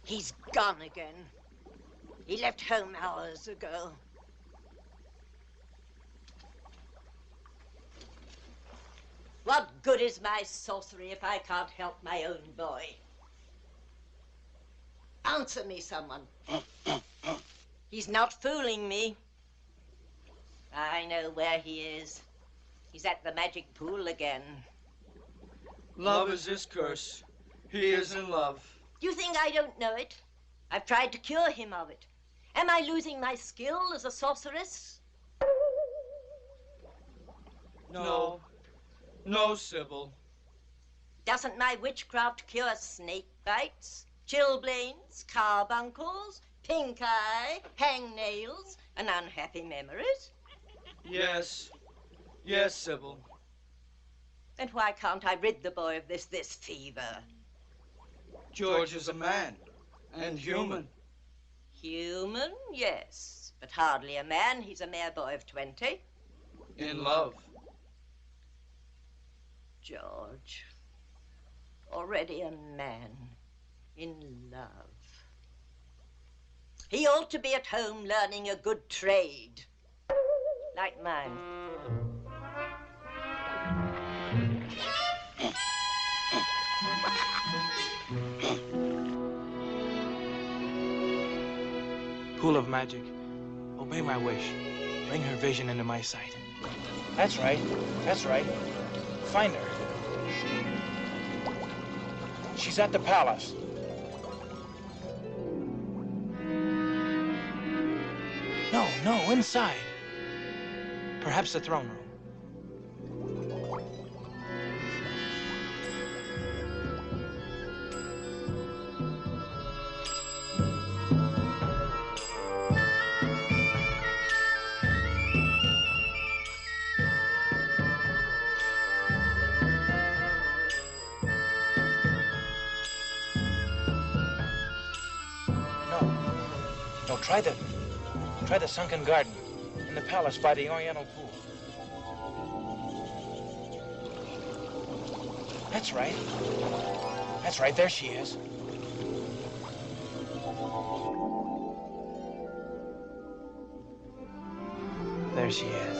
He's gone again. He left home hours ago. What good is my sorcery if I can't help my own boy? Answer me, someone. He's not fooling me. I know where he is. He's at the magic pool again. Love is his curse. He is in love. You think I don't know it? I've tried to cure him of it. Am I losing my skill as a sorceress? No. No, Sybil. Doesn't my witchcraft cure snake bites, chilblains, carbuncles, pink eye, hangnails, and unhappy memories? Yes. Yes, Sybil. Then why can't I rid the boy of this fever? George is a man, and human. Human, yes, but hardly a man. He's a mere boy of 20. In love. George, already a man, in love. He ought to be at home learning a good trade, like mine. Pool of magic, obey my wish. Bring her vision into my sight. That's right. That's right. Find her. She's at the palace. No, inside. Perhaps the throne room. Try the sunken garden in the palace by the Oriental pool. That's right. That's right, there she is. There she is.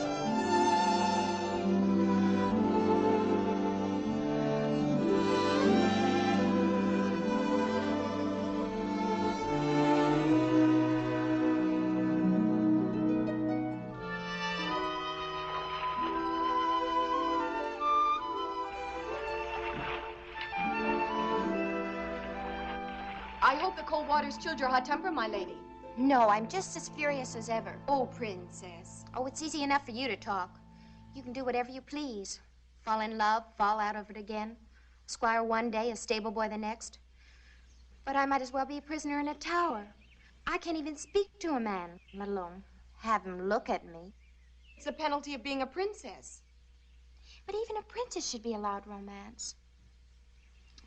hope the cold water's chilled your hot temper, my lady. No, I'm just as furious as ever. Oh, Princess. Oh, it's easy enough for you to talk. You can do whatever you please. Fall in love, fall out of it again. Squire one day, a stable boy the next. But I might as well be a prisoner in a tower. I can't even speak to a man, let alone have him look at me. It's the penalty of being a princess. But even a princess should be allowed romance.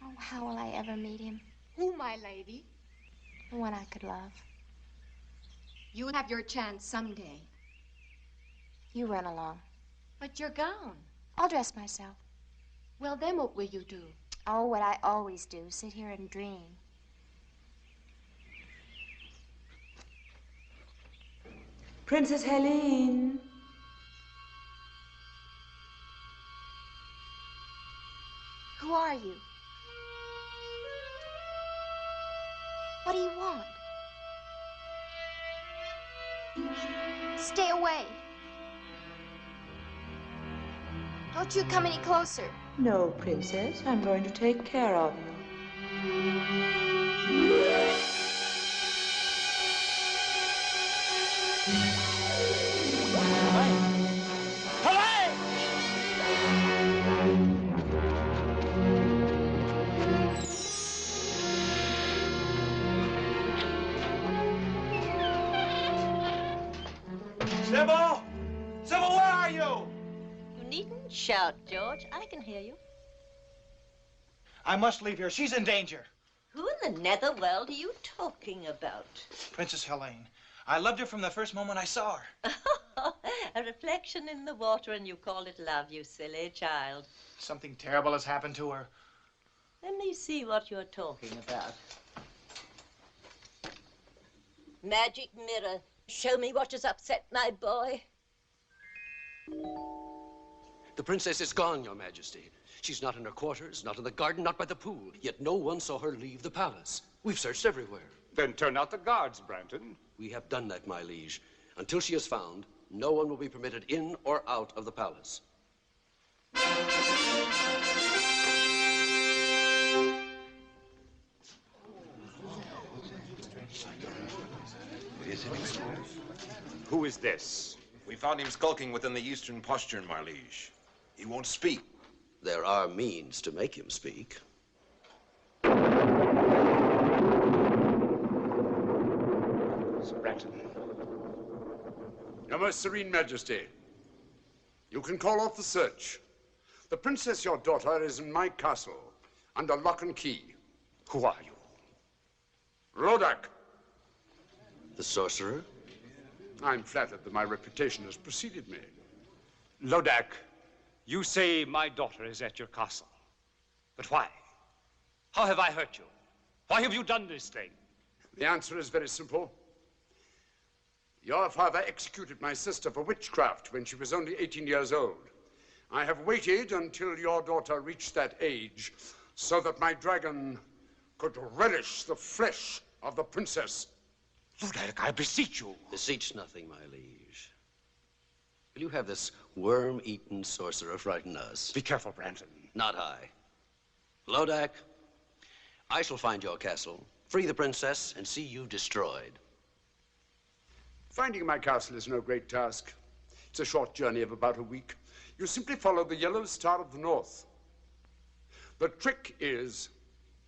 Oh, how will I ever meet him? Who, my lady? The one I could love. You'll have your chance someday. You run along. But your gown. I'll dress myself. Well, then what will you do? Oh, what I always do, sit here and dream. Princess Helene. Who are you? What do you want? Stay away. Don't you come any closer. No, Princess. I'm going to take care of you. Sybil! Sybil, where are you? You needn't shout, George. I can hear you. I must leave here. She's in danger. Who in the netherworld are you talking about? Princess Helene. I loved her from the first moment I saw her. A reflection in the water, and you call it love, you silly child. Something terrible has happened to her. Let me see what you're talking about. Magic mirror. Show me what has upset my boy. The princess is gone, Your Majesty. She's not in her quarters, not in the garden, not by the pool. Yet no one saw her leave the palace. We've searched everywhere. Then turn out the guards, Branton. We have done that, my liege. Until she is found, no one will be permitted in or out of the palace. Who is this? We found him skulking within the eastern postern, my liege. He won't speak. There are means to make him speak. Sir Branton. Your most serene majesty, you can call off the search. The princess, your daughter, is in my castle, under lock and key. Who are you? Lodac. The sorcerer? I'm flattered that my reputation has preceded me. Lodac, you say my daughter is at your castle. But why? How have I hurt you? Why have you done this thing? The answer is very simple. Your father executed my sister for witchcraft when she was only 18 years old. I have waited until your daughter reached that age so that my dragon could relish the flesh of the princess. Lodac, I beseech you. Beseech nothing, my liege. Will you have this worm-eaten sorcerer frighten us? Be careful, Branton. Not I. Lodac, I shall find your castle, free the princess, and see you destroyed. Finding my castle is no great task. It's a short journey of about a week. You simply follow the yellow star of the north. The trick is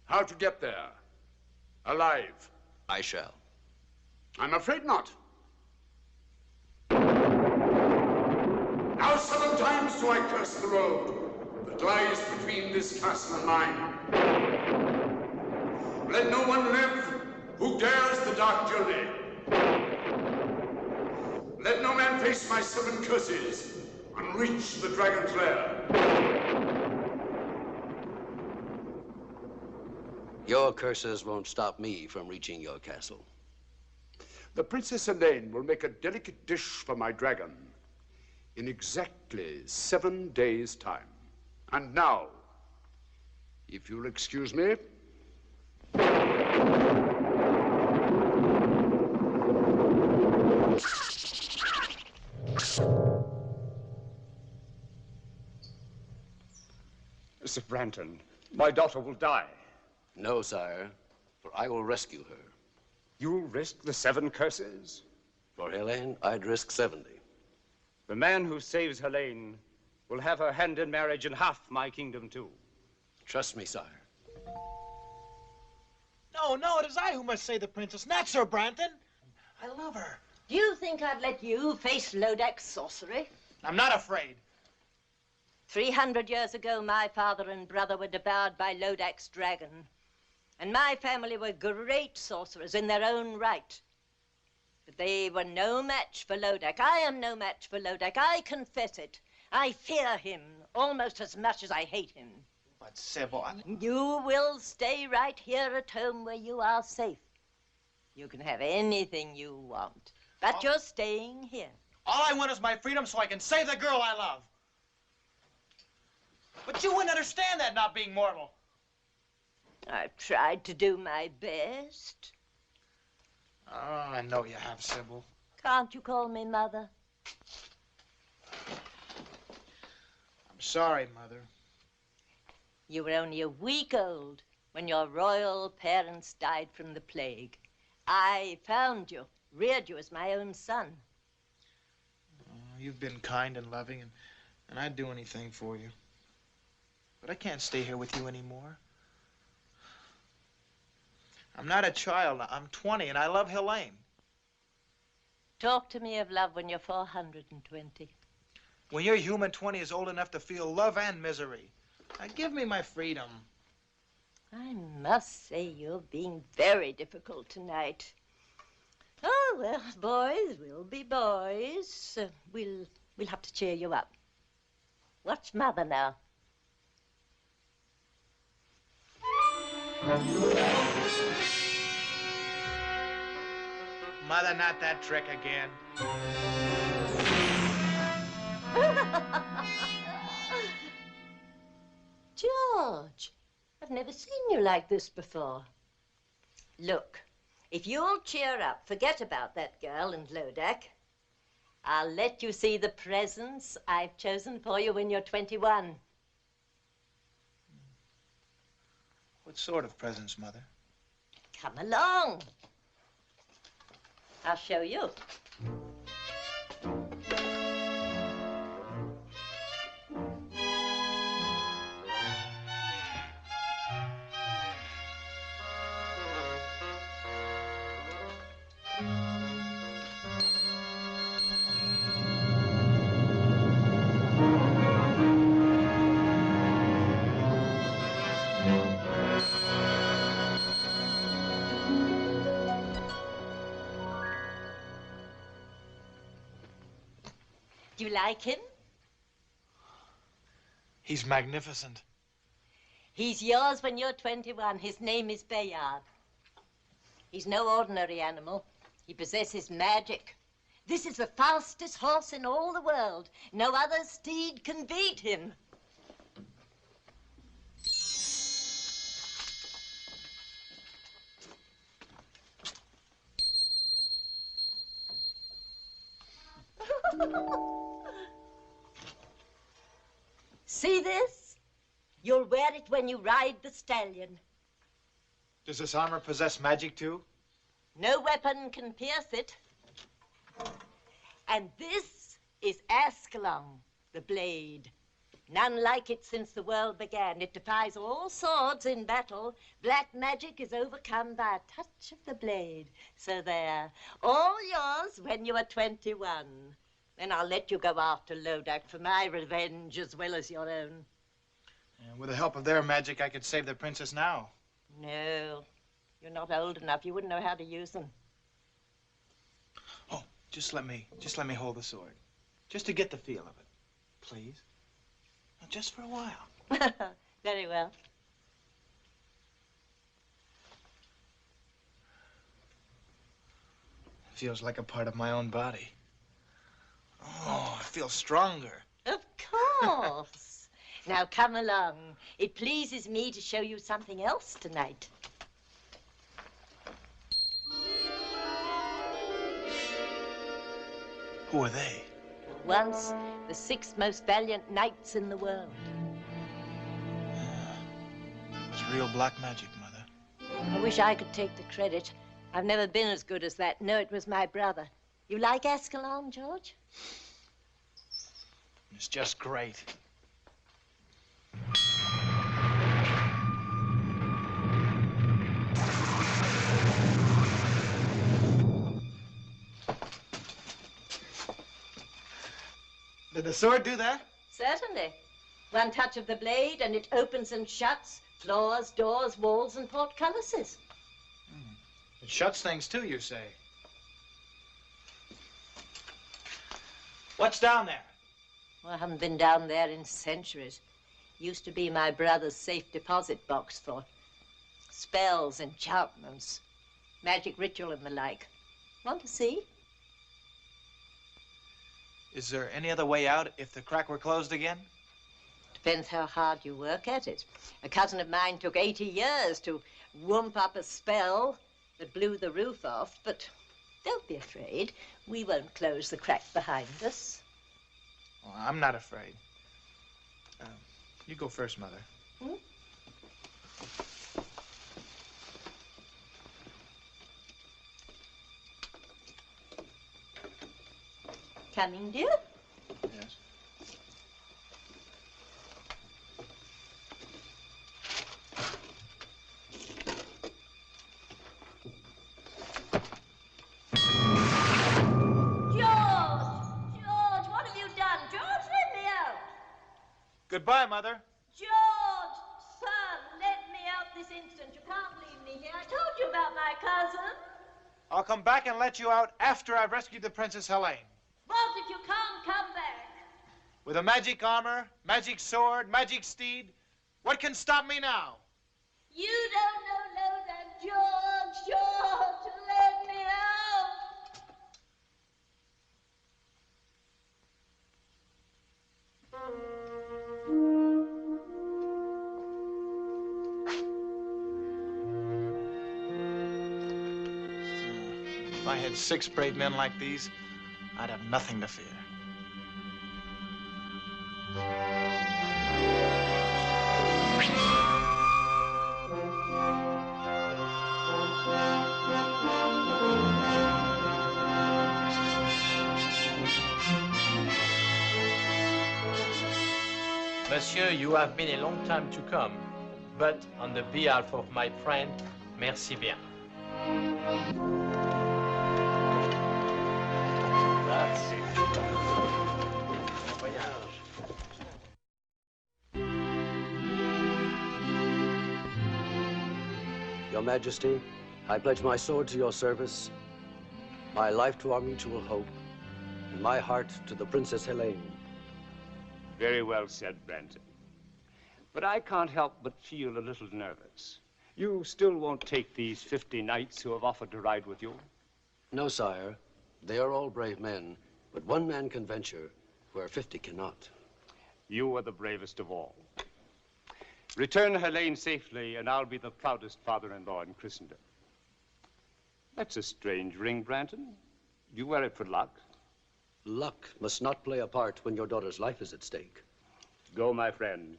how to get there, alive. I shall. I'm afraid not. Now 7 times do I curse the road that lies between this castle and mine. Let no one live who dares the dark journey. Let no man face my 7 curses and reach the dragon's lair. Your curses won't stop me from reaching your castle. The Princess Helene will make a delicate dish for my dragon in exactly 7 days' time. And now, if you'll excuse me. Sir Branton, my daughter will die. No, sire. For I will rescue her. You'll risk the 7 curses? For Helene, I'd risk 70. The man who saves Helene will have her hand in marriage and half my kingdom, too. Trust me, sire. No, it is I who must save the princess, not Sir Branton. I love her. Do you think I'd let you face Lodac's sorcery? I'm not afraid. 300 years ago, my father and brother were devoured by Lodac's dragon. And my family were great sorcerers in their own right. But they were no match for Lodac. I am no match for Lodac. I confess it. I fear him almost as much as I hate him. But Sybil, You will stay right here at home where you are safe. You can have anything you want, but you're staying here. all I want is my freedom so I can save the girl I love. But you wouldn't understand that, not being mortal. I've tried to do my best. Oh, I know you have, Sybil. Can't you call me Mother? I'm sorry, Mother. You were only a week old when your royal parents died from the plague. I found you, reared you as my own son. Oh, you've been kind and loving, and I'd do anything for you. But I can't stay here with you anymore. I'm not a child. I'm 20, and I love Helene. Talk to me of love when you're 420. When your human 20 is old enough to feel love and misery. Now, give me my freedom. I must say you're being very difficult tonight. Oh, well, boys will be boys. We'll have to cheer you up. Watch Mother now. Mother, not that trick again. George, I've never seen you like this before. Look, if you'll cheer up, forget about that girl and Lodac, I'll let you see the presents I've chosen for you when you're 21. What sort of presents, Mother? Come along. I'll show you. Do you like him? He's magnificent. He's yours when you're 21. His name is Bayard. He's no ordinary animal. He possesses magic. This is the fastest horse in all the world. No other steed can beat him. See this? You'll wear it when you ride the stallion. Does this armor possess magic, too? No weapon can pierce it. And this is Ascalon, the blade. None like it since the world began. It defies all swords in battle. Black magic is overcome by a touch of the blade. So there, all yours when you are 21. Then I'll let you go after Lodac for my revenge as well as your own. And with the help of their magic, I could save the princess now. No, you're not old enough. You wouldn't know how to use them. Oh, just let me hold the sword. Just to get the feel of it, please. Now, just for a while. Very well. It feels like a part of my own body. Oh, I feel stronger. Of course. Now come along. It pleases me to show you something else tonight. Who are they? Once the 6 most valiant knights in the world. It's real black magic, Mother. I wish I could take the credit. I've never been as good as that. No, it was my brother. You like Escalon, George? It's just great. Did the sword do that? Certainly. One touch of the blade and it opens and shuts floors, doors, walls, and portcullises. It shuts things too, you say? What's down there? Well, I haven't been down there in centuries. Used to be my brother's safe deposit box for spells, enchantments, magic ritual and the like. Want to see? Is there any other way out if the crack were closed again? Depends how hard you work at it. A cousin of mine took 80 years to whoomp up a spell that blew the roof off, but don't be afraid. We won't close the crack behind us. Well, I'm not afraid. You go first, Mother. Hmm? Coming, dear? Yes. Goodbye, Mother. George, son, let me out this instant. You can't leave me here. I told you about my cousin. I'll come back and let you out after I've rescued the Princess Helene. What if you can't come back? With a magic armor, magic sword, magic steed, what can stop me now? You don't know Lodac, George, George, let me out. If I had 6 brave men like these, I'd have nothing to fear. Monsieur, you have been a long time to come, but on the behalf of my friend, merci bien. Your Majesty, I pledge my sword to your service, my life to our mutual hope, and my heart to the Princess Helene. Very well said, Branton. But I can't help but feel a little nervous. You still won't take these 50 knights who have offered to ride with you? No, sire. They are all brave men, but one man can venture where 50 cannot. You are the bravest of all. Return Helene safely, and I'll be the proudest father-in-law in Christendom. That's a strange ring, Branton. You wear it for luck? Luck must not play a part when your daughter's life is at stake. Go, my friend,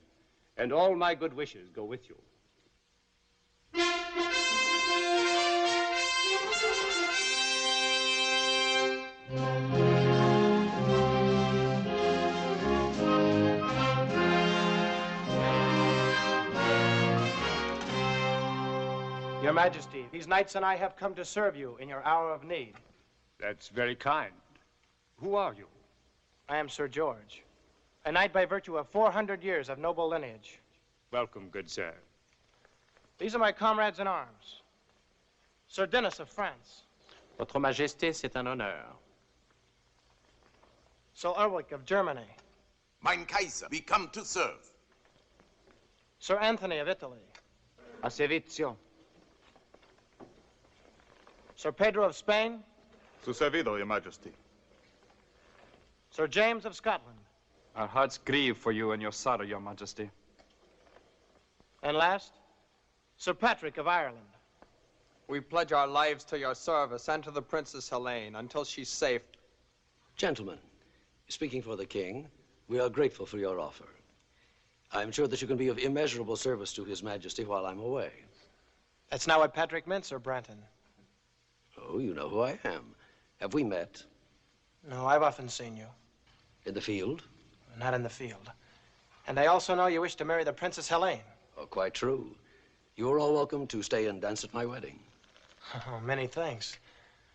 and all my good wishes go with you. Your Majesty, these knights and I have come to serve you in your hour of need. That's very kind. Who are you? I am Sir George, a knight by virtue of 400 years of noble lineage. Welcome, good sir. These are my comrades in arms. Sir Denis of France. Votre Majesté, c'est un honneur. Sir Ulrich of Germany. Mein Kaiser, we come to serve. Sir Anthony of Italy. A servizio. Sir Pedro of Spain. Su servido, Your Majesty. Sir James of Scotland. Our hearts grieve for you and your sorrow, Your Majesty. And last, Sir Patrick of Ireland. We pledge our lives to your service and to the Princess Helene until she's safe. Gentlemen, speaking for the king, we are grateful for your offer. I'm sure that you can be of immeasurable service to His Majesty while I'm away. That's not what Patrick meant, Sir Branton. Oh, you know who I am. Have we met? No, I've often seen you. In the field? Not in the field. And I also know you wish to marry the Princess Helene. Oh, quite true. You're all welcome to stay and dance at my wedding. Oh, many thanks.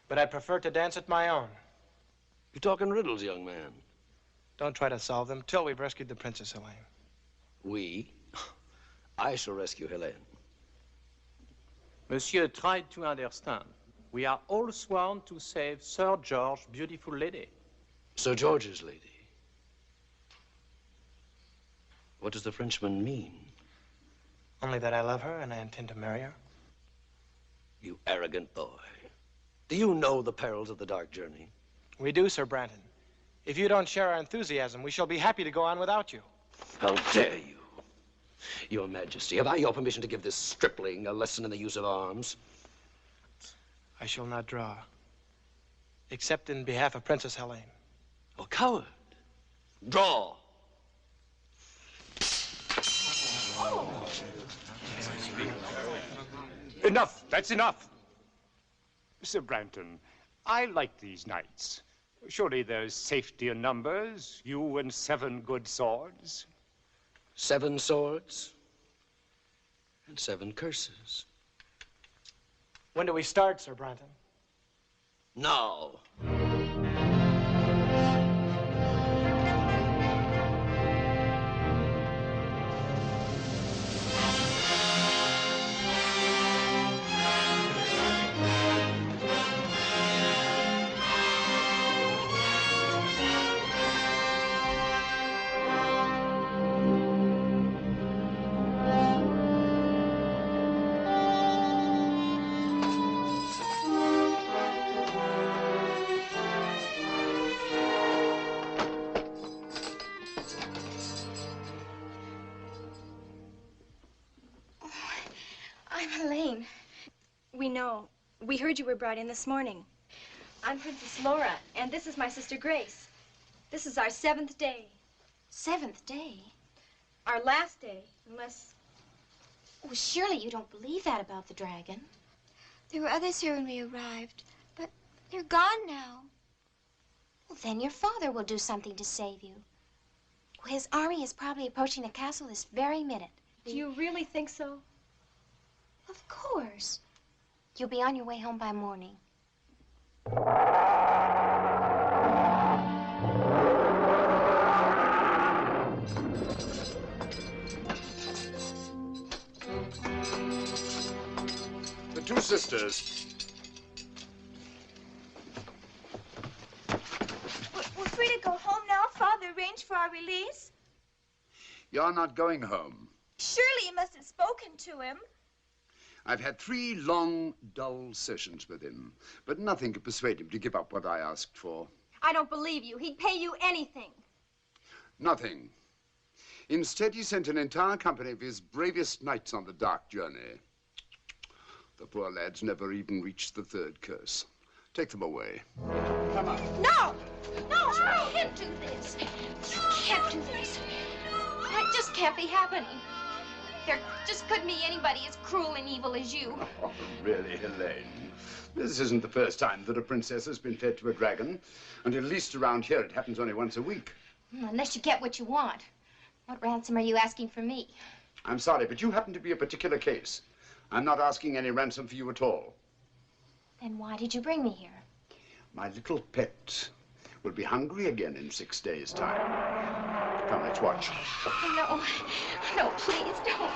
But I prefer to dance at my own. You're talking riddles, young man. Don't try to solve them till we've rescued the Princess Helene. We? I shall rescue Helene. Monsieur tried to understand. We are all sworn to save Sir George's beautiful lady. Sir George's lady? What does the Frenchman mean? Only that I love her and I intend to marry her. You arrogant boy. Do you know the perils of the dark journey? We do, Sir Branton. If you don't share our enthusiasm, we shall be happy to go on without you. How dare you? Your Majesty, have I your permission to give this stripling a lesson in the use of arms? I shall not draw, except in behalf of Princess Helene. Oh, coward. Draw. Enough. That's enough. Sir Branton, I like these knights. Surely there's safety in numbers. You and 7 good swords. 7 swords and 7 curses. When do we start, Sir Branton? Now. We heard you were brought in this morning. I'm Princess Laura, and this is my sister Grace. This is our 7th day. 7th day? Our last day, unless... Oh, surely you don't believe that about the dragon. There were others here when we arrived, but they're gone now. Well, then your father will do something to save you. Well, his army is probably approaching the castle this very minute. Do you really think so? Of course. You'll be on your way home by morning. The 2 sisters. We're free to go home now. Father arranged for our release. You're not going home. Surely you must have spoken to him. I've had 3 long, dull sessions with him, but nothing could persuade him to give up what I asked for. I don't believe you. He'd pay you anything. Nothing. Instead, he sent an entire company of his bravest knights on the dark journey. The poor lads never even reached the 3rd curse. Take them away. Come on. No! No, you can't do this. You can't do this. It just can't be happening. There just couldn't be anybody as cruel and evil as you. Oh, really, Helene? This isn't the first time that a princess has been fed to a dragon. And at least around here, it happens only once a week. Unless you get what you want. What ransom are you asking from me? I'm sorry, but you happen to be a particular case. I'm not asking any ransom for you at all. Then why did you bring me here? My little pet will be hungry again in 6 days' time. Come, let's watch. No, no, please don't.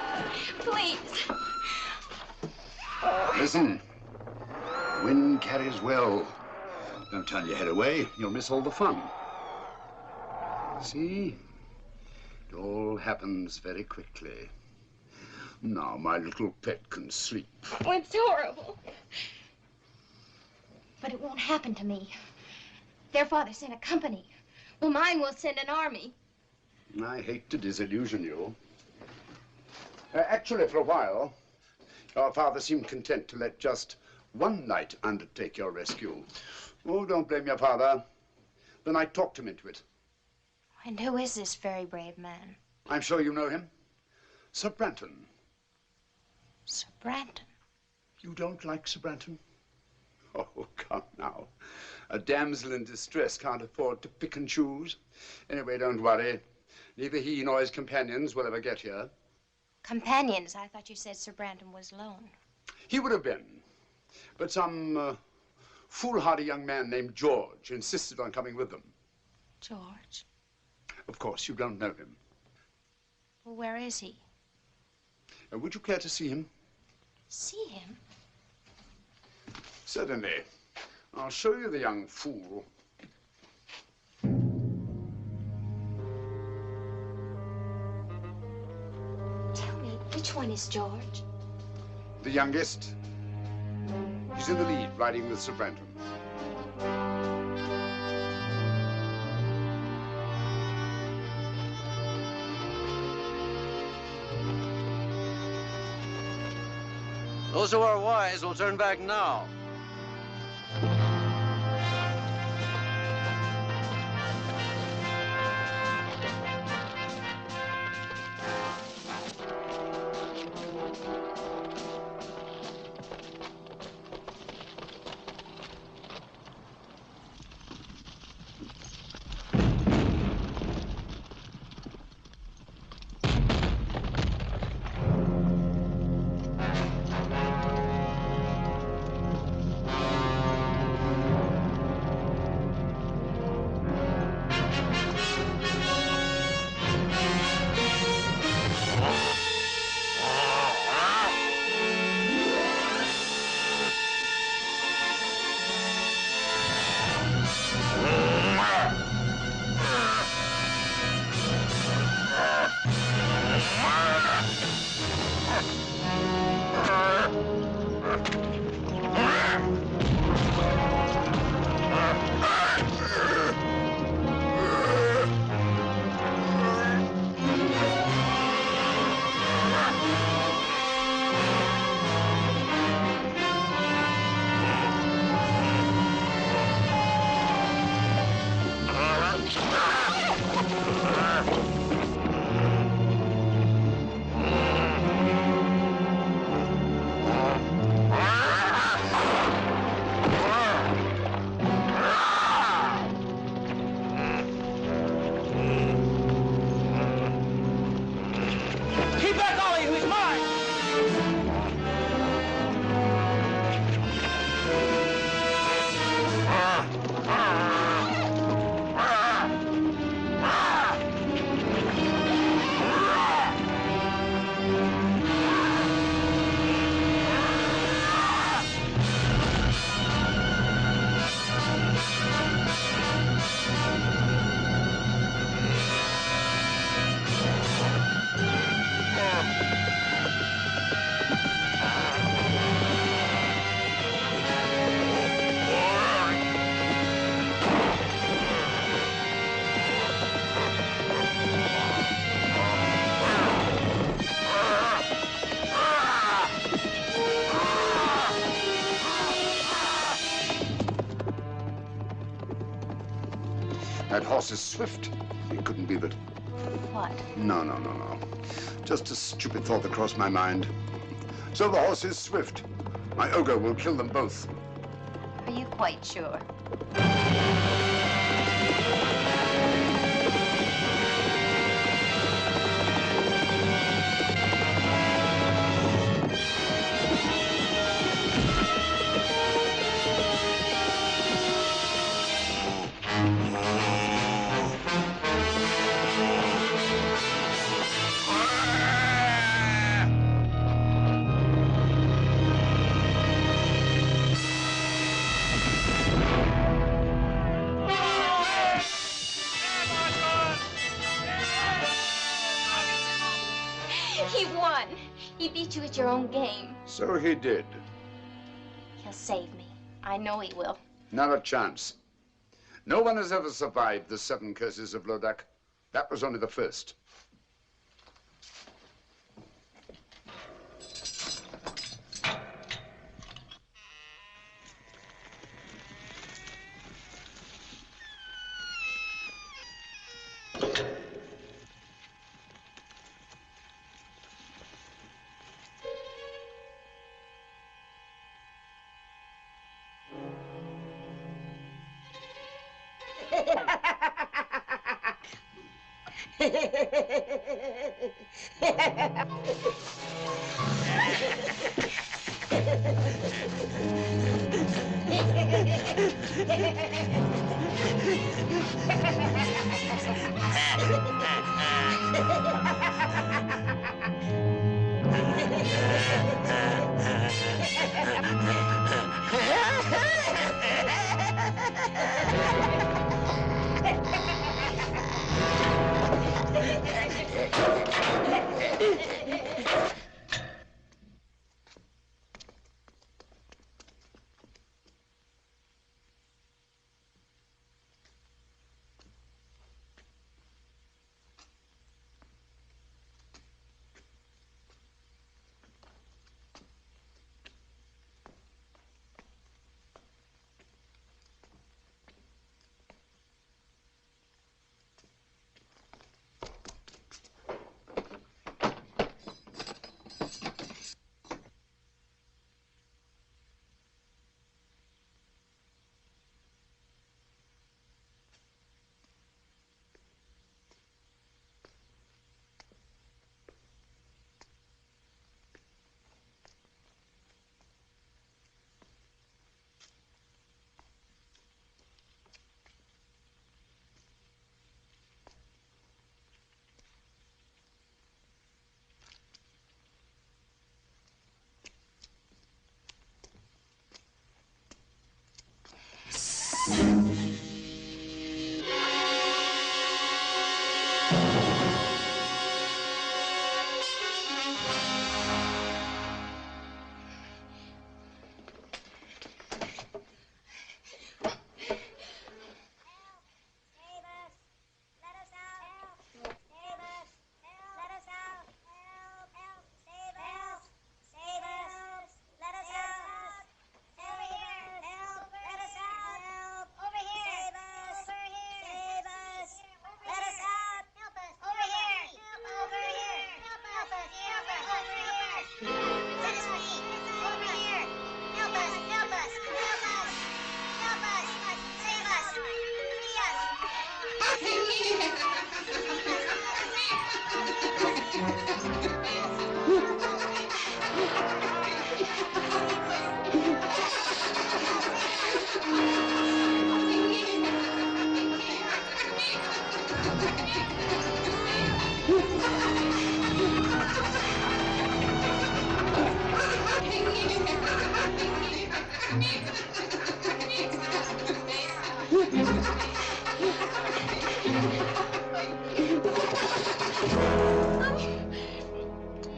Please. Listen. Wind carries well. Don't turn your head away. You'll miss all the fun. See? It all happens very quickly. Now my little pet can sleep. Oh, it's horrible. But it won't happen to me. Their father sent a company. Well, mine will send an army. I hate to disillusion you. Actually, for a while, your father seemed content to let just 1 knight undertake your rescue. Oh, don't blame your father. The knight talked him into it. And who is this very brave man? I'm sure you know him. Sir Branton. Sir Branton? You don't like Sir Branton? Oh, come now. A damsel in distress can't afford to pick and choose. Anyway, don't worry. Neither he nor his companions will ever get here. Companions? I thought you said Sir Branton was alone. He would have been. But some foolhardy young man named George insisted on coming with them. George? Of course, you don't know him. Well, where is he? Would you care to see him? See him? Certainly. I'll show you the young fool. Tell me, which one is George? The youngest. He's in the lead, riding with Sir Branton. Those who are wise will turn back now. That horse is swift. It couldn't be that. What? No. Just a stupid thought that crossed my mind. So the horse is swift. My ogre will kill them both. Are you quite sure? He won. He beat you at your own game. So he did. He'll save me. I know he will. Not a chance. No one has ever survived the 7 curses of Lodac. That was only the first.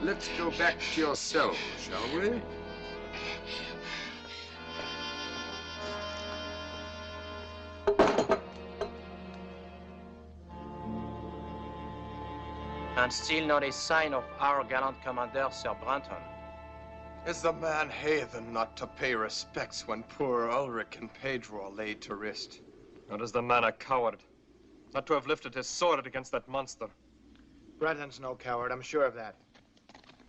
Let's go back to your cell, shall we? And still not a sign of our gallant commander, Sir Branton. Is the man heathen not to pay respects when poor Ulrich and Pedro are laid to rest? Or is the man a coward? Not to have lifted his sword against that monster. Branton's no coward, I'm sure of that.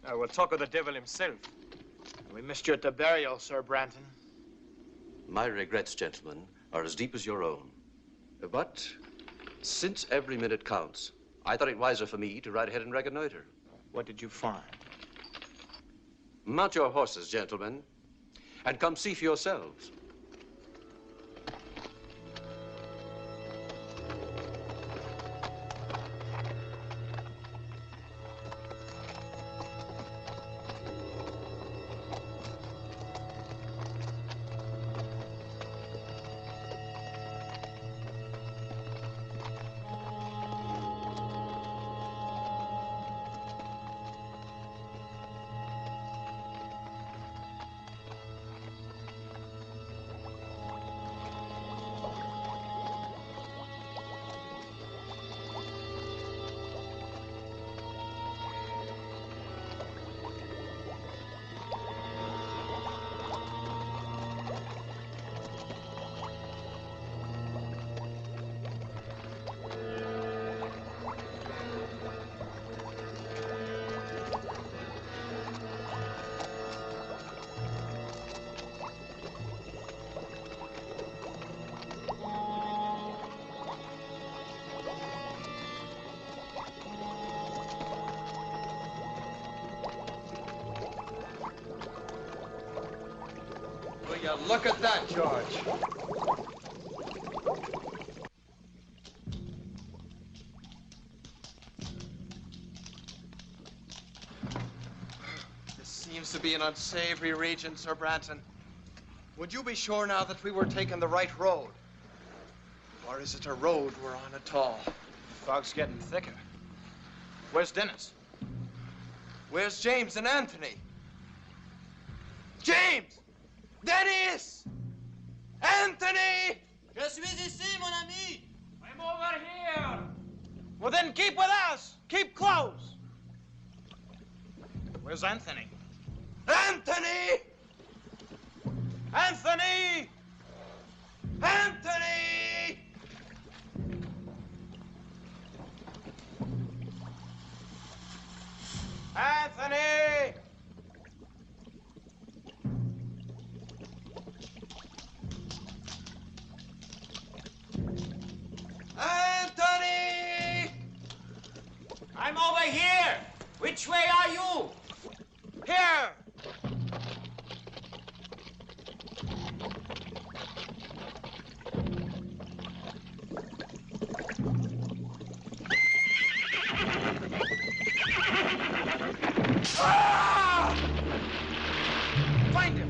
I will talk of the devil himself. We missed you at the burial, Sir Branton. My regrets, gentlemen, are as deep as your own. But since every minute counts, I thought it wiser for me to ride ahead and reconnoiter. What did you find? Mount your horses, gentlemen, and come see for yourselves. Will you look at that, George? This seems to be an unsavory region, Sir Branton. Would you be sure now that we were taking the right road? Or is it a road we're on at all? The fog's getting thicker. Where's Dennis? Where's James and Anthony? James! Dennis! Anthony! Je suis ici, mon ami! I'm over here! Well, then keep with us! Keep close! Where's Anthony? Anthony! Anthony! Anthony! Anthony! Anthony! I'm over here! Which way are you? Here! Ah! Find him!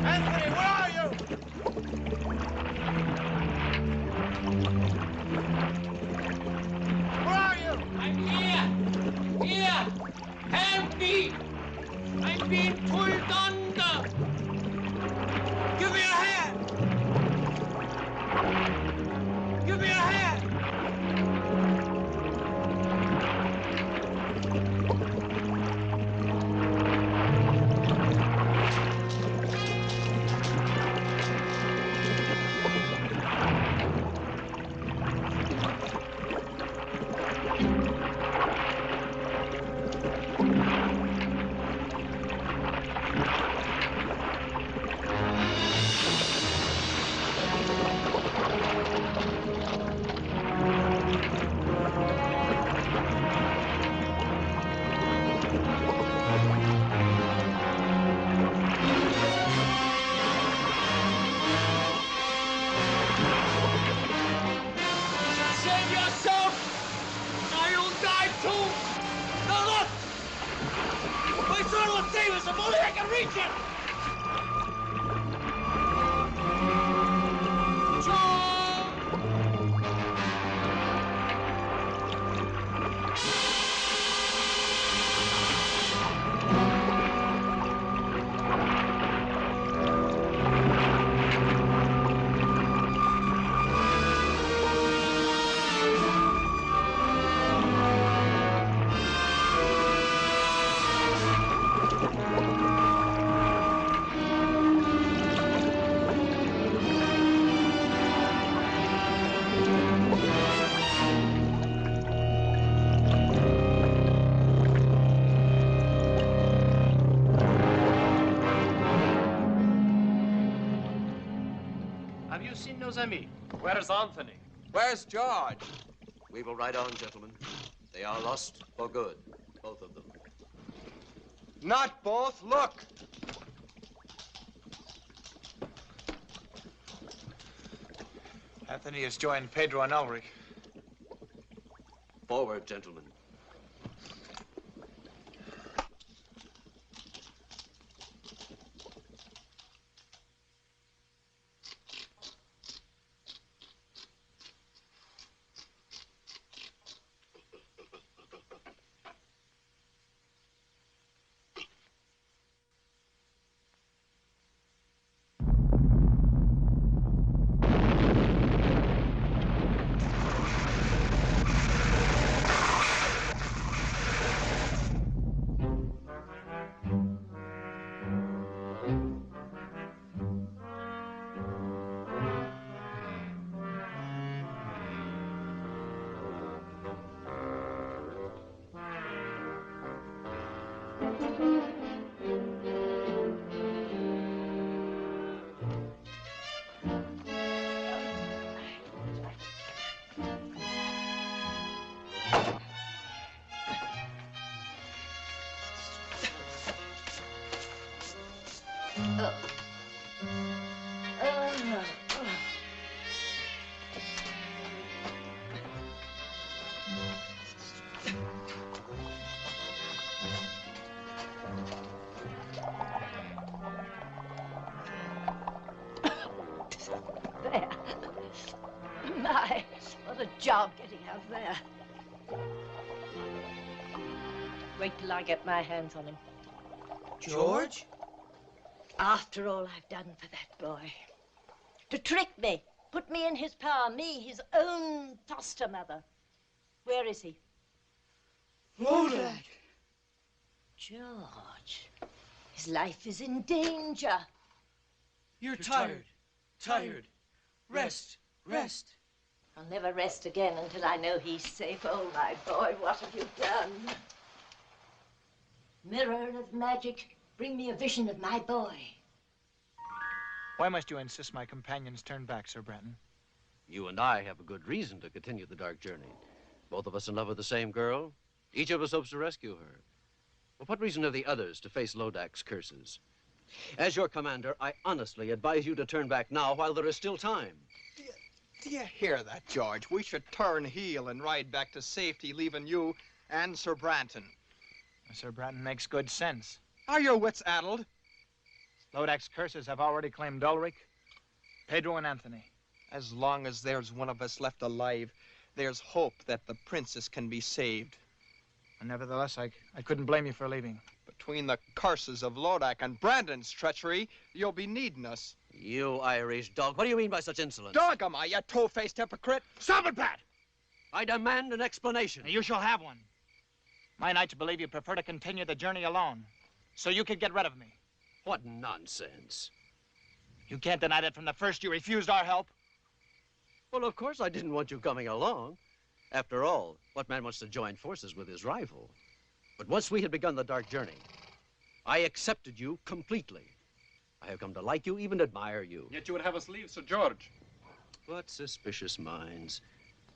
Anthony, where are you? Where are you? I'm here! Here! Help me! I'm being pulled under! Give me a hand! Give me a hand! Save yourself! Or you'll die too! Now look! My sword will save us if only I can reach it! Have you seen nos amis? Where's Anthony? Where's George? We will ride on, gentlemen. They are lost for good, both of them. Not both. Look. Anthony has joined Pedro and Ulrich. Forward, gentlemen. job getting out there. Wait till I get my hands on him. George? After all I've done for that boy. To trick me, put me in his power, me, his own foster mother. Where is he? Lodac! George, his life is in danger. You're tired. Tired. Rest. Rest. I'll never rest again until I know he's safe. Oh, my boy, what have you done? Mirror of magic, bring me a vision of my boy. Why must you insist my companions turn back, Sir Brenton? You and I have a good reason to continue the dark journey. Both of us in love with the same girl. Each of us hopes to rescue her. Well, what reason have the others to face Lodac's curses? As your commander, I honestly advise you to turn back now while there is still time. Do you hear that, George? We should turn heel and ride back to safety, leaving you and Sir Branton. Sir Branton makes good sense. Are your wits addled? Lodac's curses have already claimed Ulrich, Pedro, and Anthony. As long as there's one of us left alive, there's hope that the princess can be saved. And nevertheless, I couldn't blame you for leaving. Between the curses of Lodac and Brandon's treachery, you'll be needing us. You Irish dog, what do you mean by such insolence? Dog am I, you two-faced hypocrite? Stop it, Pat! I demand an explanation. You shall have one. My knights believe you prefer to continue the journey alone, so you could get rid of me. What nonsense. You can't deny that from the first you refused our help. Well, of course I didn't want you coming along. After all, what man wants to join forces with his rival? But once we had begun the dark journey, I accepted you completely. I have come to like you, even admire you. Yet you would have us leave, Sir George. What suspicious minds.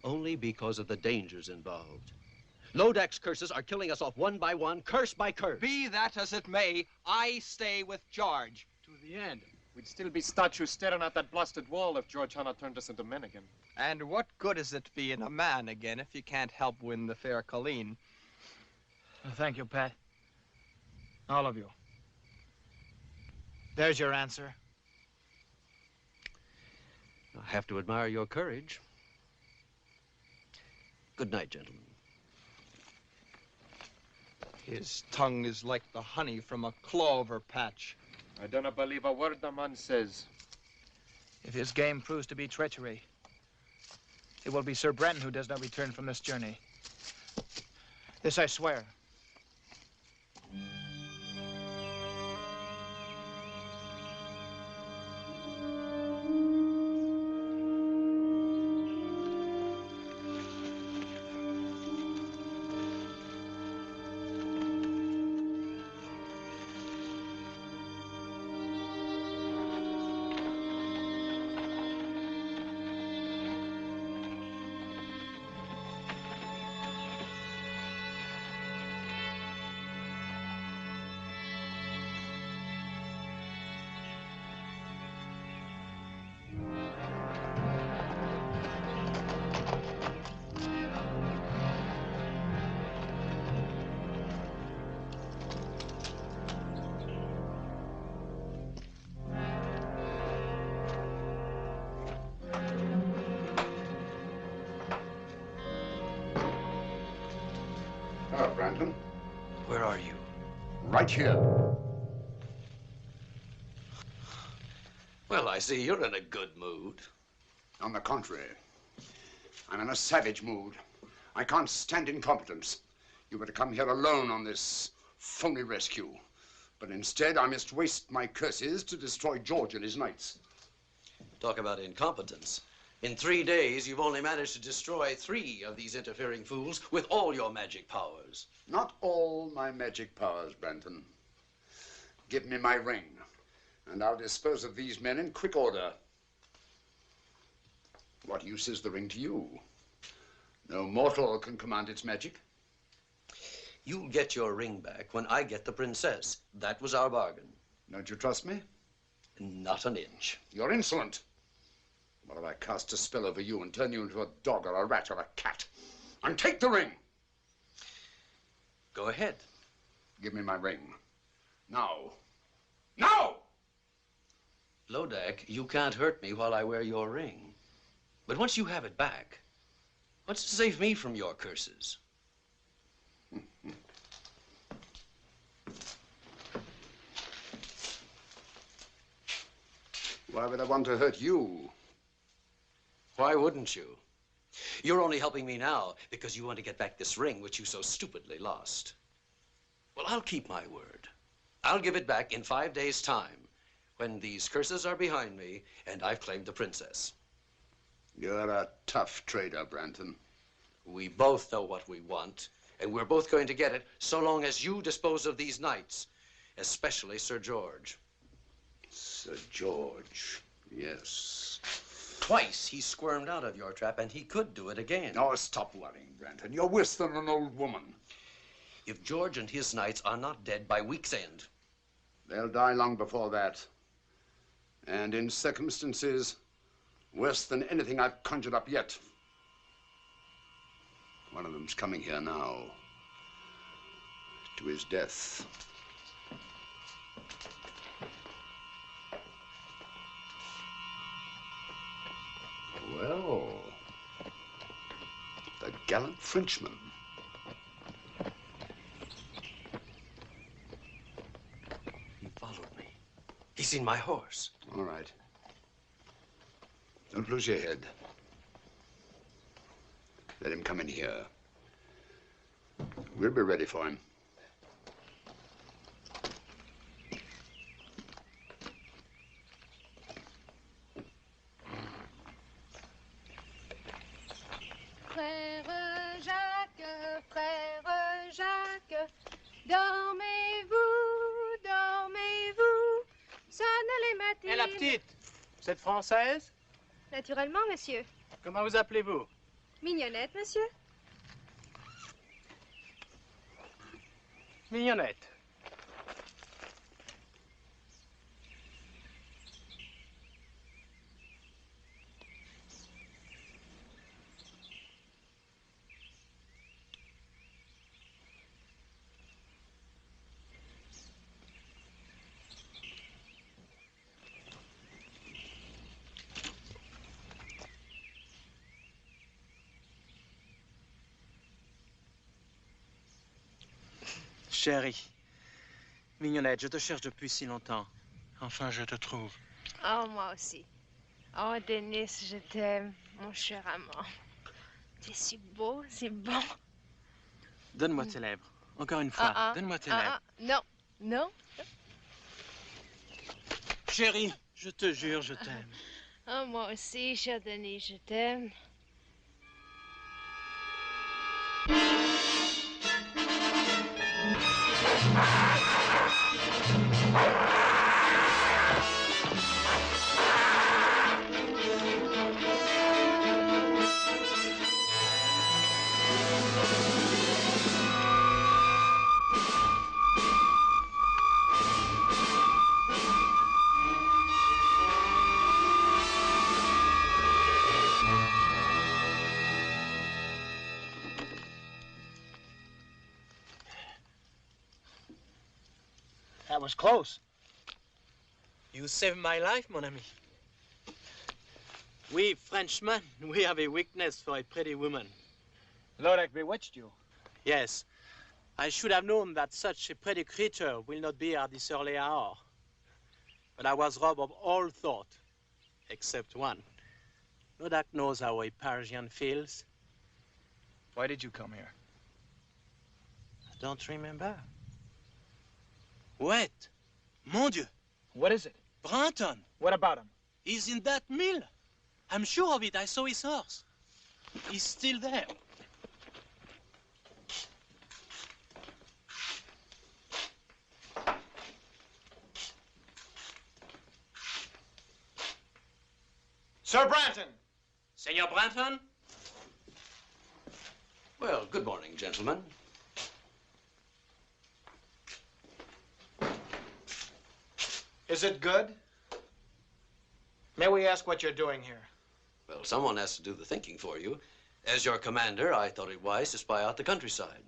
Only because of the dangers involved. Lodac's curses are killing us off one by one, curse by curse. Be that as it may, I stay with George. To the end. We'd still be statues staring at that blasted wall if George Hanna turned us into men again. And what good is it being a man again if you can't help win the fair Colleen? Well, thank you, Pat. All of you. There's your answer. I have to admire your courage. Good night, gentlemen. His tongue is like the honey from a clover patch. I don't believe a word the man says. If his game proves to be treachery, it will be Sir Brenton who does not return from this journey. This I swear. Hello, Brandon. Where are you? Right here. Well, I see you're in a good mood. On the contrary, I'm in a savage mood. I can't stand incompetence. You were to come here alone on this phony rescue. But instead, I must waste my curses to destroy George and his knights. Talk about incompetence. In 3 days, you've only managed to destroy 3 of these interfering fools with all your magic powers. Not all my magic powers, Branton. Give me my ring, and I'll dispose of these men in quick order. What use is the ring to you? No mortal can command its magic. You'll get your ring back when I get the princess. That was our bargain. Don't you trust me? Not an inch. You're insolent. What if I cast a spell over you and turn you into a dog or a rat or a cat? And take the ring! Go ahead. Give me my ring. Now. Now! Lodac, you can't hurt me while I wear your ring. But once you have it back, What's to save me from your curses? Why would I want to hurt you? Why wouldn't you? You're only helping me now because you want to get back this ring which you so stupidly lost. Well, I'll keep my word. I'll give it back in 5 days' time, when these curses are behind me and I've claimed the princess. You're a tough trader, Branton. We both know what we want, and we're both going to get it so long as you dispose of these knights, especially Sir George. Sir George, yes. Twice he squirmed out of your trap, and he could do it again. Oh, stop worrying, Branton. You're worse than an old woman. If George and his knights are not dead by week's end, they'll die long before that. And in circumstances worse than anything I've conjured up yet. One of them's coming here now, to his death. Well, the gallant Frenchman. He followed me. He's seen my horse. All right. Don't lose your head. Let him come in here. We'll be ready for him. Frère Jacques, dormez-vous, dormez-vous, sonne les matines. Et la petite, vous êtes française? Naturellement, monsieur. Comment vous appelez-vous? Mignonnette, monsieur. Mignonnette. Chérie, Mignonnette, je te cherche depuis si longtemps. Enfin, je te trouve. Oh, moi aussi. Oh, Denis, je t'aime, mon cher amant. Tu es si beau, si bon. Donne-moi tes lèvres. Encore une fois, donne-moi tes lèvres. Non, non. Chérie, je te jure, je t'aime. Oh, moi aussi, cher Denis, je t'aime. That was close. You saved my life, mon ami. We Frenchmen, we have a weakness for a pretty woman. Lodac bewitched you. Yes. I should have known that such a pretty creature will not be at this early hour. But I was robbed of all thought, except one. Lodac knows how a Parisian feels. Why did you come here? I don't remember. Wait! Mon Dieu! What is it? Branton! What about him? He's in that mill. I'm sure of it. I saw his horse. He's still there. Sir Branton! Senor Branton? Well, good morning, gentlemen. Is it good? May we ask what you're doing here? Well, someone has to do the thinking for you. As your commander, I thought it wise to spy out the countryside.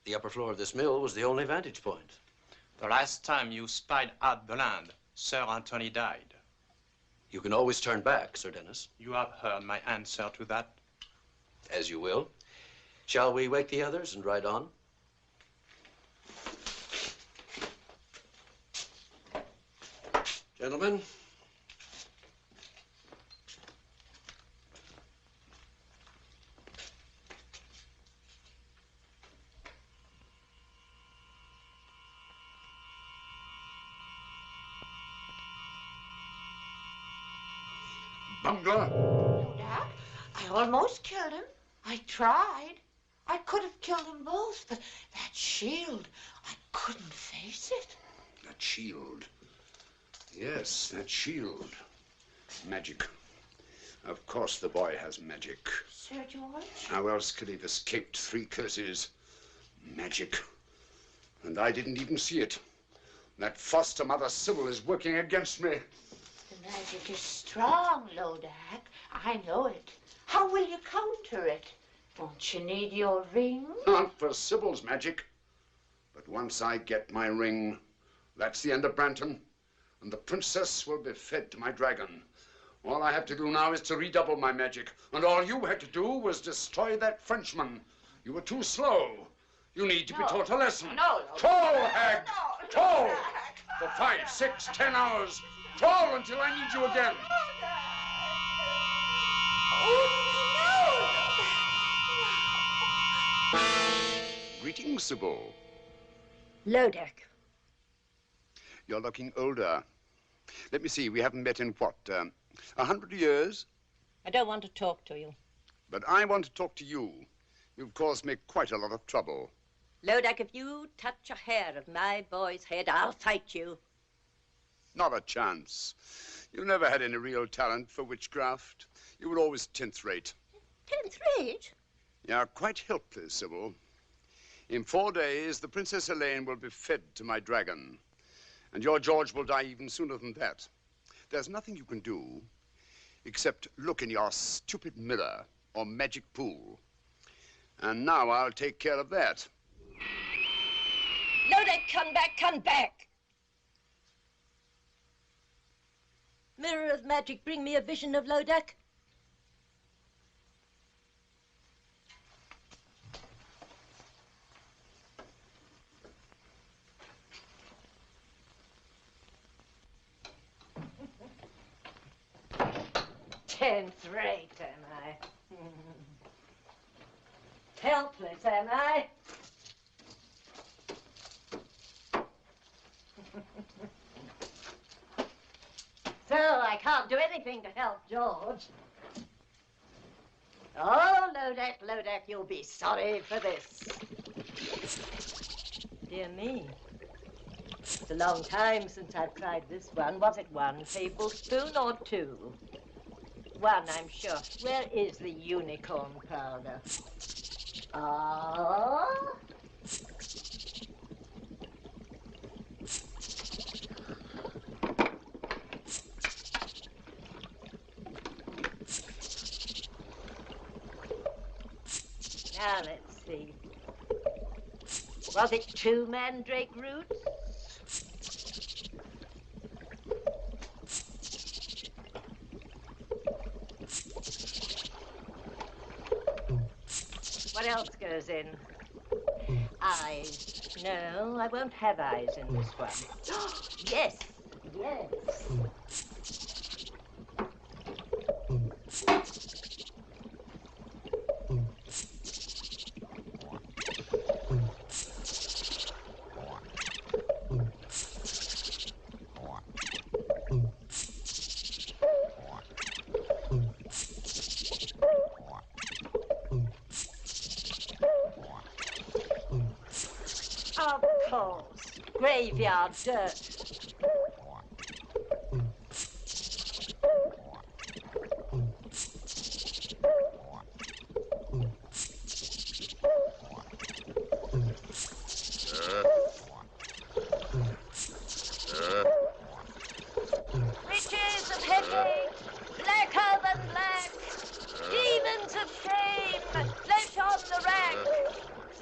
The upper floor of this mill was the only vantage point. The last time you spied out the land, Sir Anthony died. You can always turn back, Sir Dennis. You have heard my answer to that. As you will. Shall we wake the others and ride on? Gentlemen. Bungler! Lodac, I almost killed him. I tried. I could have killed them both, but that shield, I couldn't face it. That shield. Yes, that shield. Magic. Of course the boy has magic. Sir George? How else could he have escaped 3 curses? Magic. And I didn't even see it. That foster mother Sybil is working against me. The magic is strong, Lodac. I know it. How will you counter it? Won't you need your ring? Not for Sybil's magic. But once I get my ring, that's the end of Branton. And the princess will be fed to my dragon. All I have to do now is to redouble my magic. And all you had to do was destroy that Frenchman. You were too slow. You need to be taught a lesson. No. Troll, hag! Troll! For 5, 6, 10 hours. Troll until I need you again. Greetings, Sybil. Lodac. You're looking older. Let me see, we haven't met in what, 100 years? I don't want to talk to you. But I want to talk to you. You've caused me quite a lot of trouble. Lodac, if you touch a hair of my boy's head, I'll fight you. Not a chance. You never had any real talent for witchcraft. You were always 10th rate. 10th rate? You're quite helpless, Sybil. In 4 days, the Princess Helene will be fed to my dragon. And your George will die even sooner than that. There's nothing you can do except look in your stupid mirror or magic pool. And now I'll take care of that. Lodac, come back, come back! Mirror of magic, bring me a vision of Lodac. Tenth rate, am I? Helpless, am I? So I can't do anything to help George. Oh, Lodac, Lodac, you'll be sorry for this. Dear me. It's a long time since I've tried this one. Was it 1 tablespoon or 2? 1, I'm sure. Where is the unicorn powder? Ah. Now, let's see. Was it 2 mandrake roots? What else goes in? Eyes. No, I won't have eyes in this one. Yes, yes. Of course. Graveyard dirt. Riches of headache, blacker than black, demons of shame, flesh on the rack.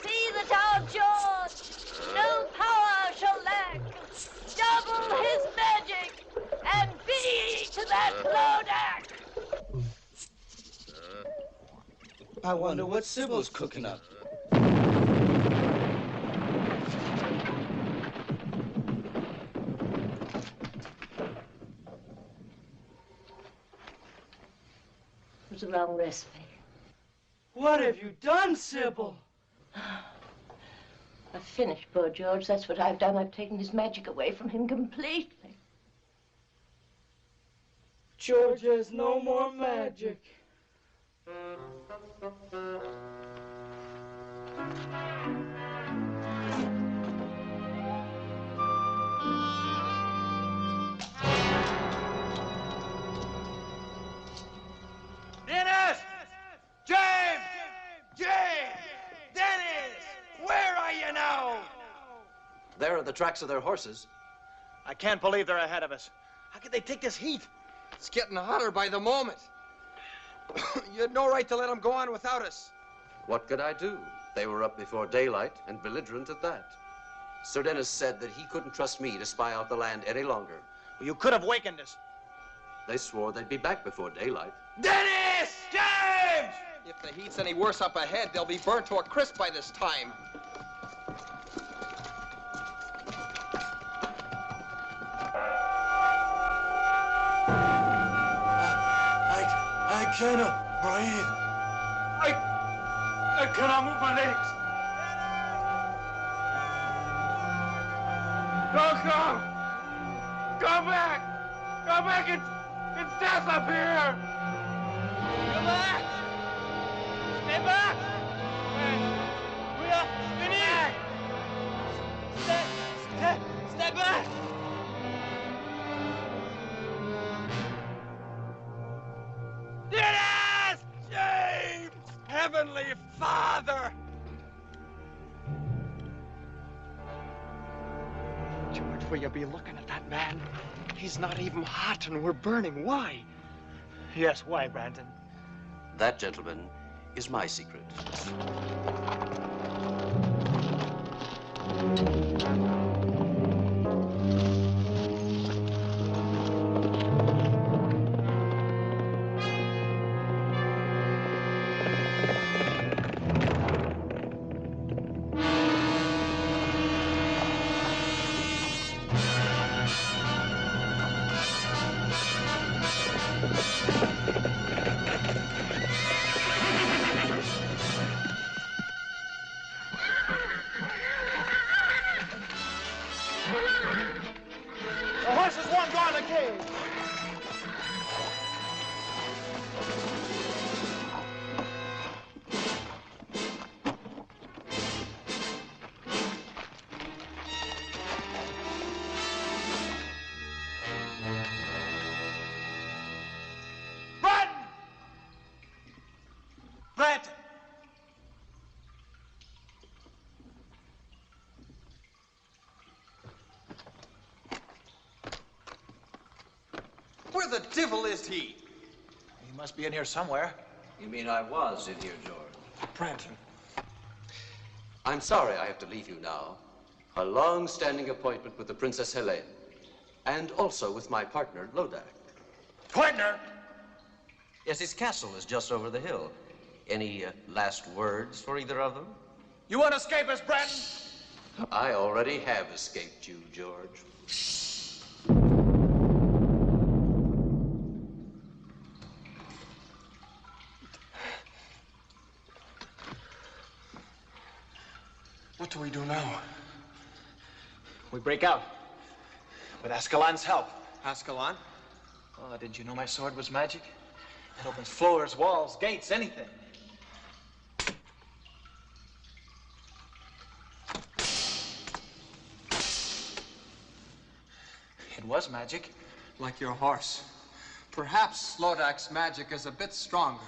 See that our George no power shall lack. I wonder what Sybil's cooking up. It was the wrong recipe. What have you done, Sybil? I've finished poor George. That's what I've done. I've taken his magic away from him completely. George has no more magic. Dennis! James! James! Dennis! Where are you now? There are the tracks of their horses. I can't believe they're ahead of us. How could they take this heat? It's getting hotter by the moment. You had no right to let them go on without us. What could I do? They were up before daylight and belligerent at that. Sir Dennis said that he couldn't trust me to spy out the land any longer. Well, you could have wakened us. They swore they'd be back before daylight. Dennis! James! If the heat's any worse up ahead, they'll be burnt to a crisp by this time. I cannot breathe. I cannot move my legs. Don't come! Come back! Come back! It's death up here! Come back! Stay back! We are finished! Stay back! Dennis! James! Heavenly Father! George, will you be looking at that man? He's not even hot and we're burning. Why? Yes, why, Brandon? That, gentlemen, is my secret. The horses won't go in the cage. Brandon! Where the devil is he? He must be in here somewhere. You mean I was in here, George? Brandon. I'm sorry I have to leave you now. A long-standing appointment with the Princess Helene, and also with my partner, Lodac. Partner? Yes, his castle is just over the hill. Any last words for either of them? You want to escape us, Brandon? I already have escaped you, George. What do we do now? We break out. With Ascalon's help. Ascalon? Oh, didn't you know my sword was magic? It opens floors, walls, gates, anything. It was magic. Like your horse. Perhaps Lodac's magic is a bit stronger.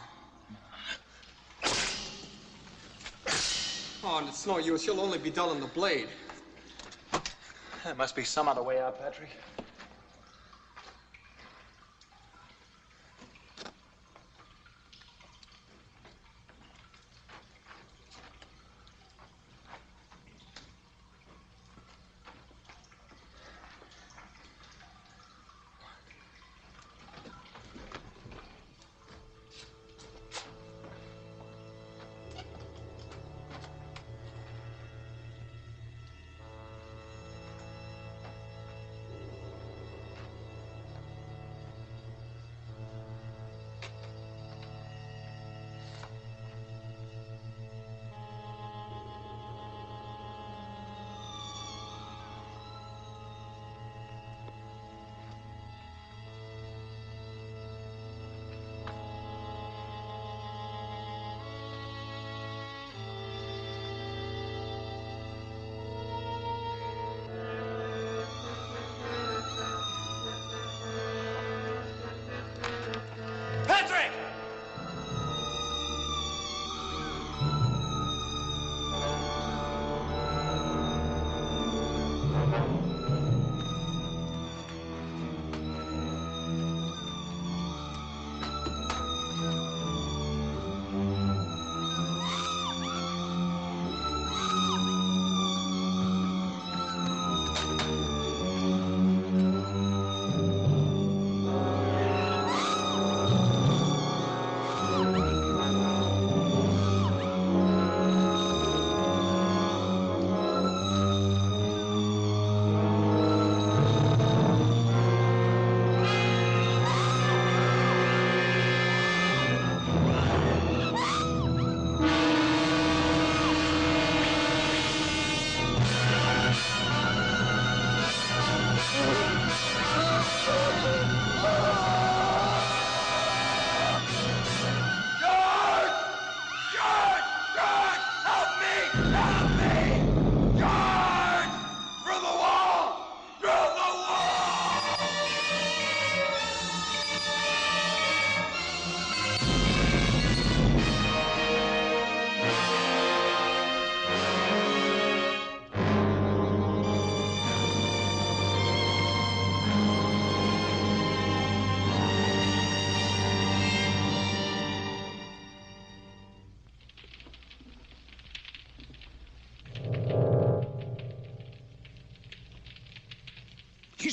Oh, and it's no use. You'll only be dulling the blade. There must be some other way out, Patrick.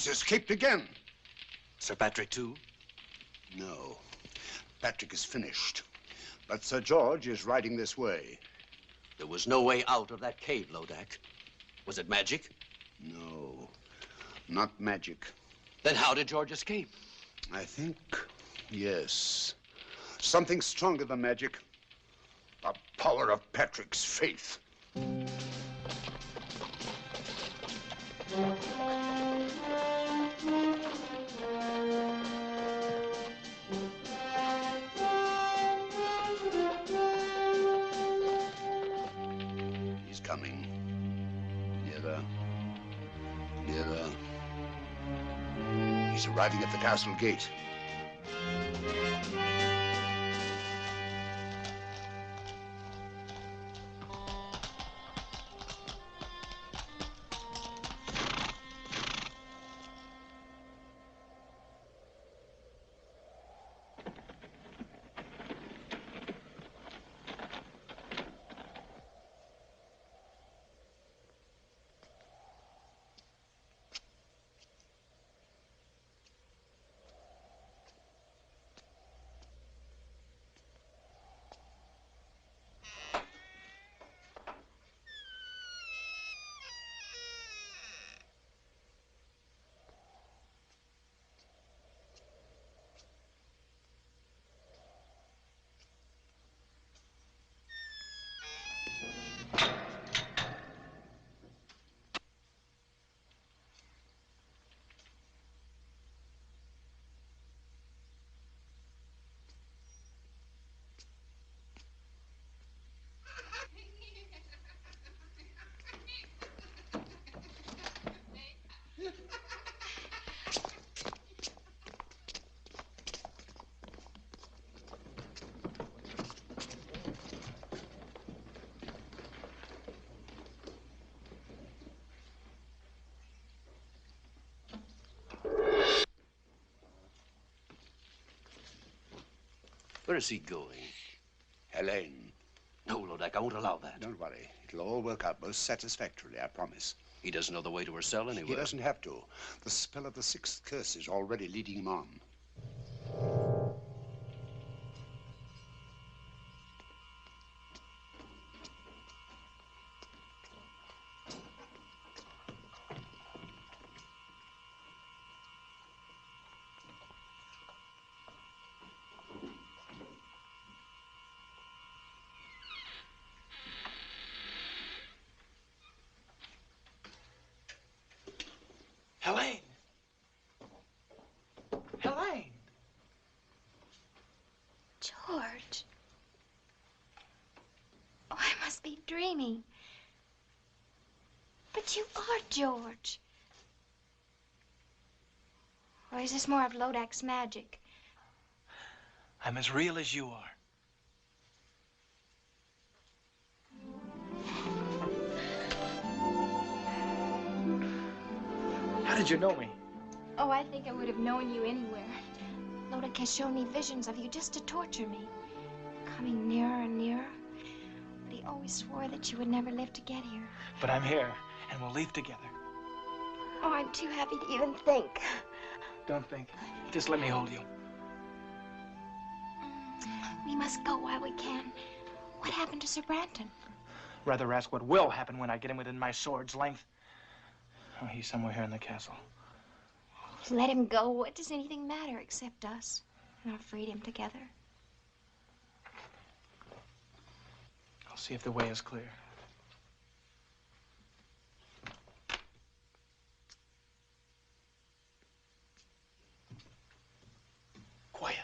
He's escaped again. Sir Patrick, too? No. Patrick is finished. But Sir George is riding this way. There was no way out of that cave, Lodac. Was it magic? No, not magic. Then how did George escape? I think, yes. Something stronger than magic. The power of Patrick's faith. He's coming. Nearer. Nearer. He's arriving at the castle gate. Where is he going? Helene. No, Lodac, I won't allow that. Don't worry. It'll all work out most satisfactorily, I promise. He doesn't know the way to her cell anyway. He doesn't have to. The spell of the sixth curse is already leading him on. Helene! Helene! George. Oh, I must be dreaming. But you are George. Or is this more of Lodac's magic? I'm as real as you are. How did you know me? Oh, I think I would have known you anywhere. Lodac has shown me visions of you just to torture me. Coming nearer and nearer. But he always swore that you would never live to get here. But I'm here, and we'll leave together. Oh, I'm too happy to even think. Don't think. Just let me hold you. We must go while we can. What happened to Sir Branton? Rather ask what will happen when I get him within my sword's length. Oh, he's somewhere here in the castle. Let him go. What does anything matter except us and our freedom together? I'll see if the way is clear. Quietly.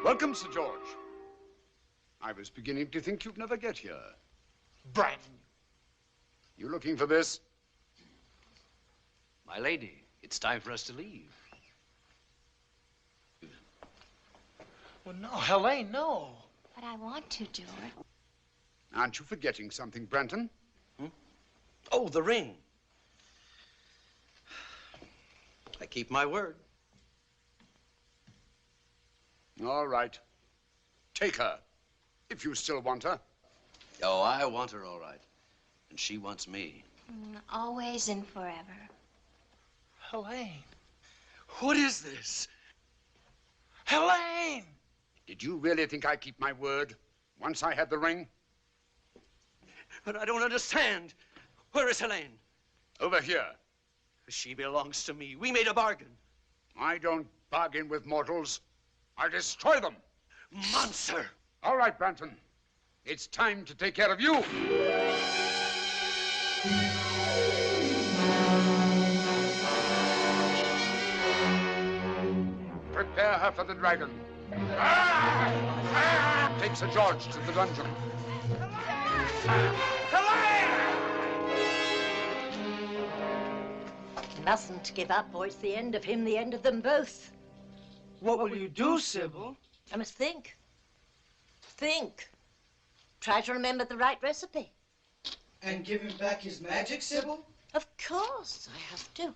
Welcome, Sir George. I was beginning to think you'd never get here. Branton. You looking for this? My lady, it's time for us to leave. Well, no, Helene, no. But I want to, George. Aren't you forgetting something, Branton? Oh, the ring. I keep my word. All right. Take her, if you still want her. Oh, I want her all right. And she wants me. Always and forever. Helene, what is this? Helene! Did you really think I keep my word once I had the ring? But I don't understand. Where is Helene? Over here. She belongs to me. We made a bargain. I don't bargain with mortals. I destroy them. Monster! All right, Branton. It's time to take care of you. Prepare her for the dragon. Take Sir George to the dungeon. Mustn't give up, or it's the end of him, the end of them both. What will you do, Sybil? I must think. Think. Try to remember the right recipe. And give him back his magic, Sybil? Of course, I have to.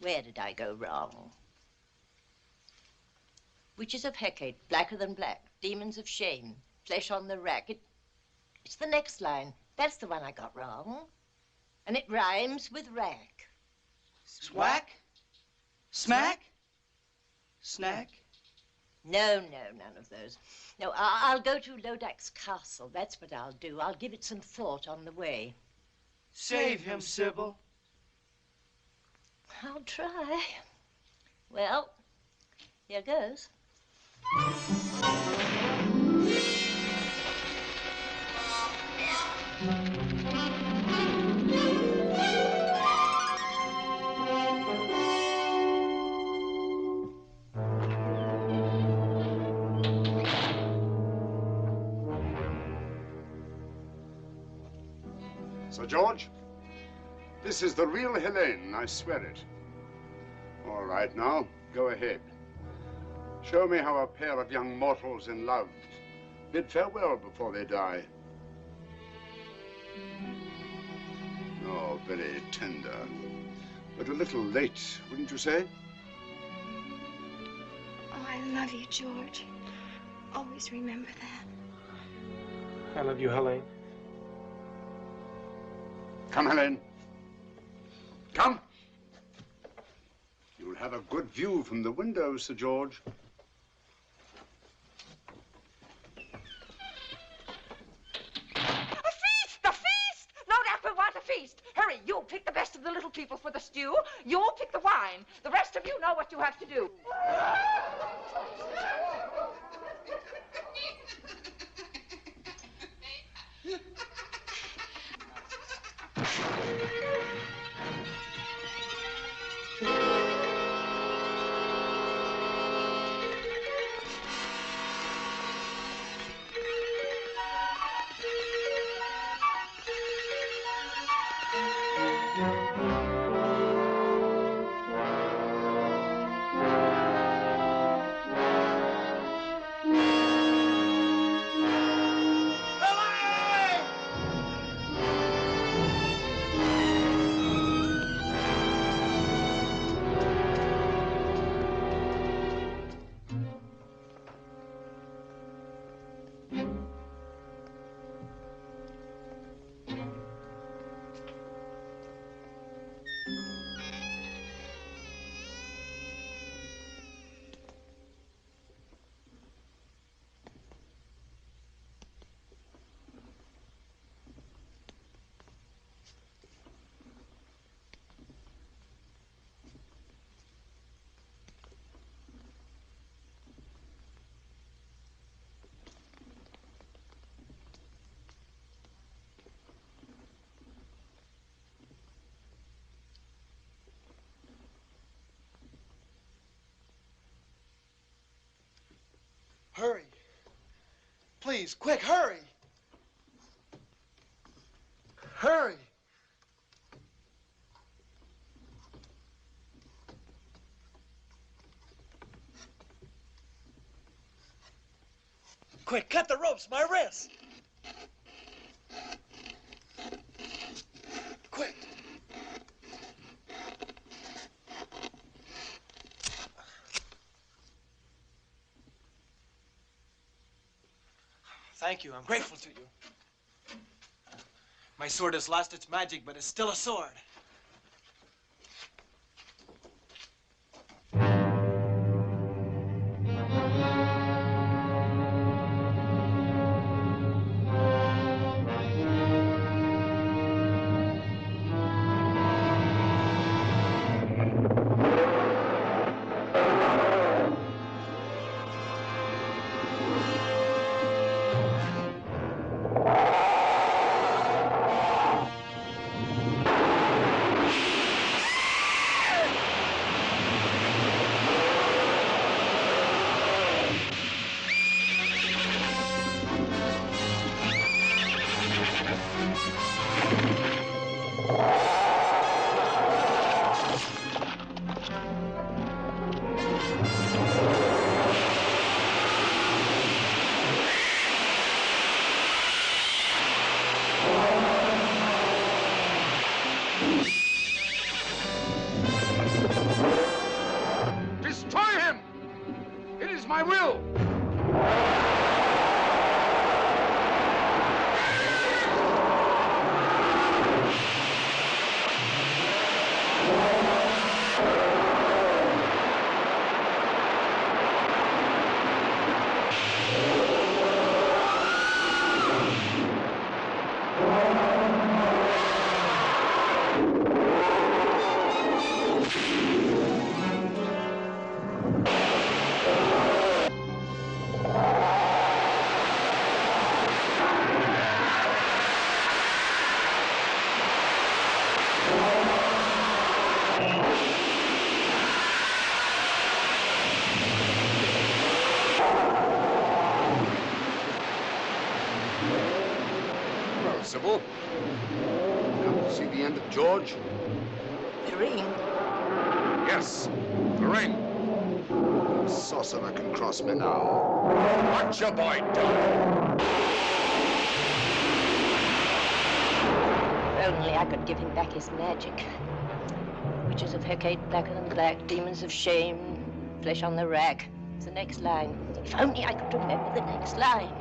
Where did I go wrong? Witches of Hecate, blacker than black. Demons of shame, flesh on the rack. It's the next line. That's the one I got wrong. And it rhymes with rack. Swack? Smack? Snack? No, none of those. No, I'll go to Lodac's castle. That's what I'll do. I'll give it some thought on the way. Save him, Sybil. I'll try. Well, here goes. Sir George, this is the real Helene, I swear it. All right, now, go ahead. Show me how a pair of young mortals in love bid farewell before they die. Oh, very tender, but a little late, wouldn't you say? Oh, I love you, George. Always remember that. I love you, Helene. Come, Helene. Come. You'll have a good view from the window, Sir George. A feast! Lodac will want a feast. Hurry, you pick the best of the little people for the stew. You pick the wine. The rest of you know what you have to do. Hurry. please, quick, hurry. Hurry. Quick, cut the ropes, my wrist. Quick. Thank you. I'm grateful to you. My sword has lost its magic, but it's still a sword. Sybil, come to see the end of George? The ring? Yes, the ring. No sorcerer can cross me now. What's your boy done? If only I could give him back his magic. Witches of Hecate, blacker than black, demons of shame, flesh on the rack. It's the next line. If only I could remember the next line.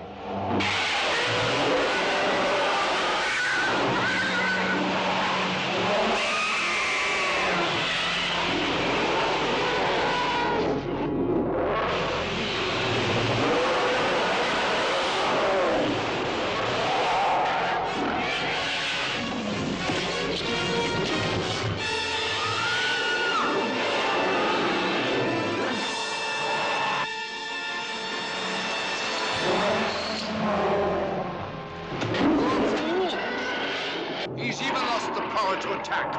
He's even lost the power to attack.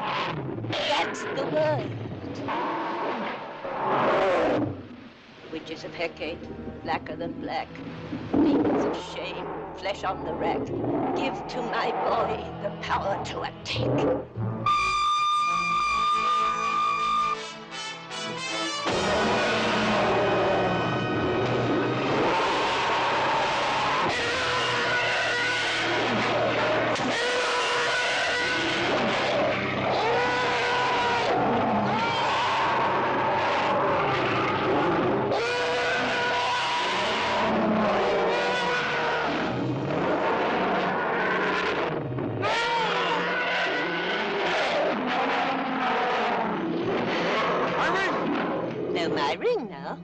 That's the word. Witches of Hecate, blacker than black, demons of shame, flesh on the rack. Give to my boy the power to attack. My ring now.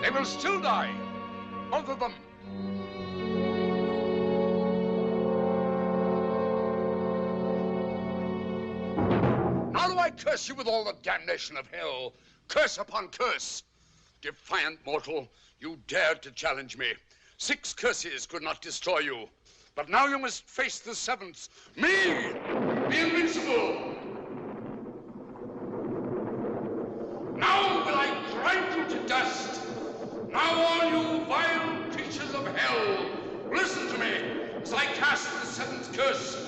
They will still die. Both of them. Now do I curse you with all the damnation of hell. Curse upon curse. Defiant mortal, you dared to challenge me. 6 curses could not destroy you. But now you must face the 7th. Me, the invincible. Now will I grind you to dust. Now all you vile creatures of hell, listen to me as I cast the 7th curse.